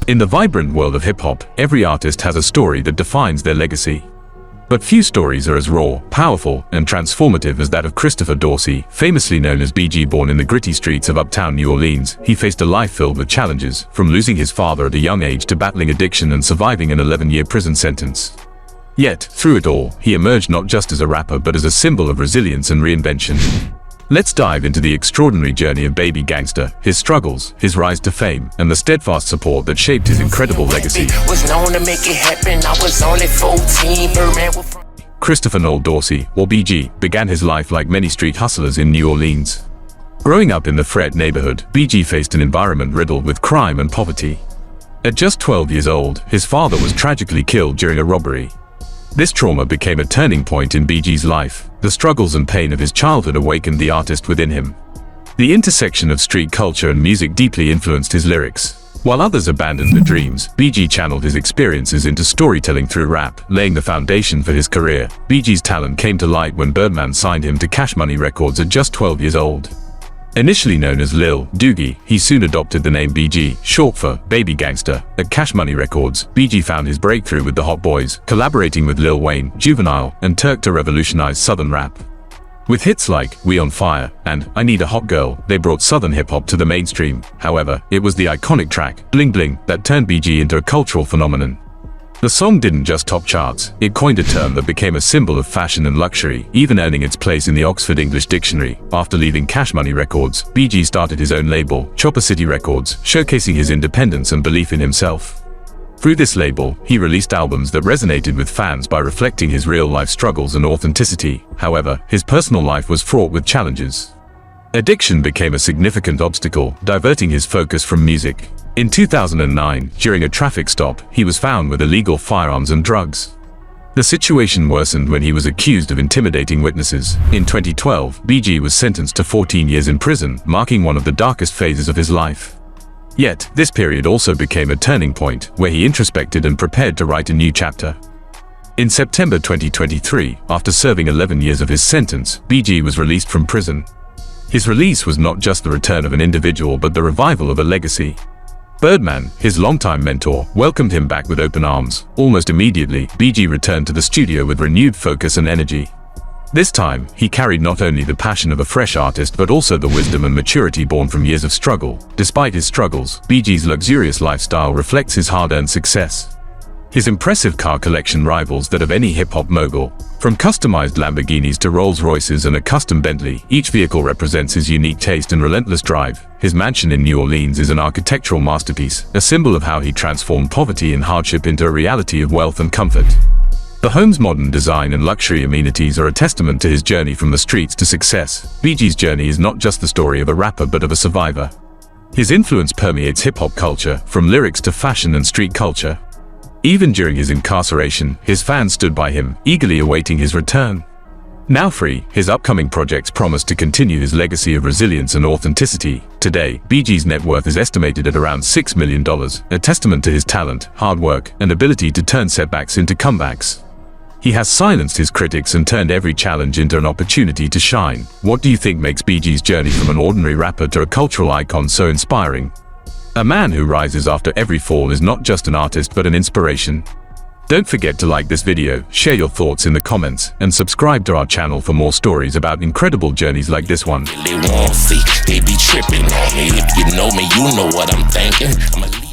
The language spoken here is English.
In the vibrant world of hip-hop, every artist has a story that defines their legacy. But few stories are as raw, powerful, and transformative as that of Christopher Dorsey, famously known as BG. Born in the gritty streets of uptown New Orleans, he faced a life filled with challenges, from losing his father at a young age to battling addiction and surviving an 11-year prison sentence. Yet, through it all, he emerged not just as a rapper but as a symbol of resilience and reinvention. Let's dive into the extraordinary journey of Baby Gangsta, his struggles, his rise to fame, and the steadfast support that shaped his incredible legacy. Christopher Noel Dorsey, or BG, began his life like many street hustlers in New Orleans. Growing up in the Fred neighborhood, BG faced an environment riddled with crime and poverty. At just 12 years old, his father was tragically killed during a robbery. This trauma became a turning point in BG's life. The struggles and pain of his childhood awakened the artist within him. The intersection of street culture and music deeply influenced his lyrics. While others abandoned their dreams, BG channeled his experiences into storytelling through rap, laying the foundation for his career. BG's talent came to light when Birdman signed him to Cash Money Records at just 12 years old. Initially known as Lil Doogie, he soon adopted the name BG, short for Baby Gangsta. At Cash Money Records, BG found his breakthrough with the Hot Boys, collaborating with Lil Wayne, Juvenile, and Turk to revolutionize Southern rap. With hits like We on Fire and I Need a Hot Girl, they brought Southern hip-hop to the mainstream. However, it was the iconic track, Bling Bling, that turned BG into a cultural phenomenon. The song didn't just top charts, it coined a term that became a symbol of fashion and luxury, even earning its place in the Oxford English Dictionary. After leaving Cash Money Records, BG started his own label, Chopper City Records, showcasing his independence and belief in himself. Through this label, he released albums that resonated with fans by reflecting his real-life struggles and authenticity. However, his personal life was fraught with challenges. Addiction became a significant obstacle, diverting his focus from music. In 2009, during a traffic stop, he was found with illegal firearms and drugs. The situation worsened when he was accused of intimidating witnesses. In 2012, BG was sentenced to 14 years in prison, marking one of the darkest phases of his life. Yet, this period also became a turning point, where he introspected and prepared to write a new chapter. In September 2023, after serving 11 years of his sentence, BG was released from prison. His release was not just the return of an individual but the revival of a legacy. Birdman, his longtime mentor, welcomed him back with open arms. Almost immediately, BG returned to the studio with renewed focus and energy. This time, he carried not only the passion of a fresh artist but also the wisdom and maturity born from years of struggle. Despite his struggles, BG's luxurious lifestyle reflects his hard-earned success. His impressive car collection rivals that of any hip-hop mogul. From customized Lamborghinis to Rolls-Royces and a custom Bentley, each vehicle represents his unique taste and relentless drive. His mansion in New Orleans is an architectural masterpiece, a symbol of how he transformed poverty and hardship into a reality of wealth and comfort. The home's modern design and luxury amenities are a testament to his journey from the streets to success. BG's journey is not just the story of a rapper but of a survivor. His influence permeates hip-hop culture, from lyrics to fashion and street culture. Even during his incarceration, his fans stood by him, eagerly awaiting his return. Now free, his upcoming projects promise to continue his legacy of resilience and authenticity. Today, BG's net worth is estimated at around $6 million, a testament to his talent, hard work, and ability to turn setbacks into comebacks. He has silenced his critics and turned every challenge into an opportunity to shine. What do you think makes BG's journey from an ordinary rapper to a cultural icon so inspiring? A man who rises after every fall is not just an artist but an inspiration. Don't forget to like this video, share your thoughts in the comments, and subscribe to our channel for more stories about incredible journeys like this one. They won't see, they be tripping on me. If you know me, you know what I'm thinking.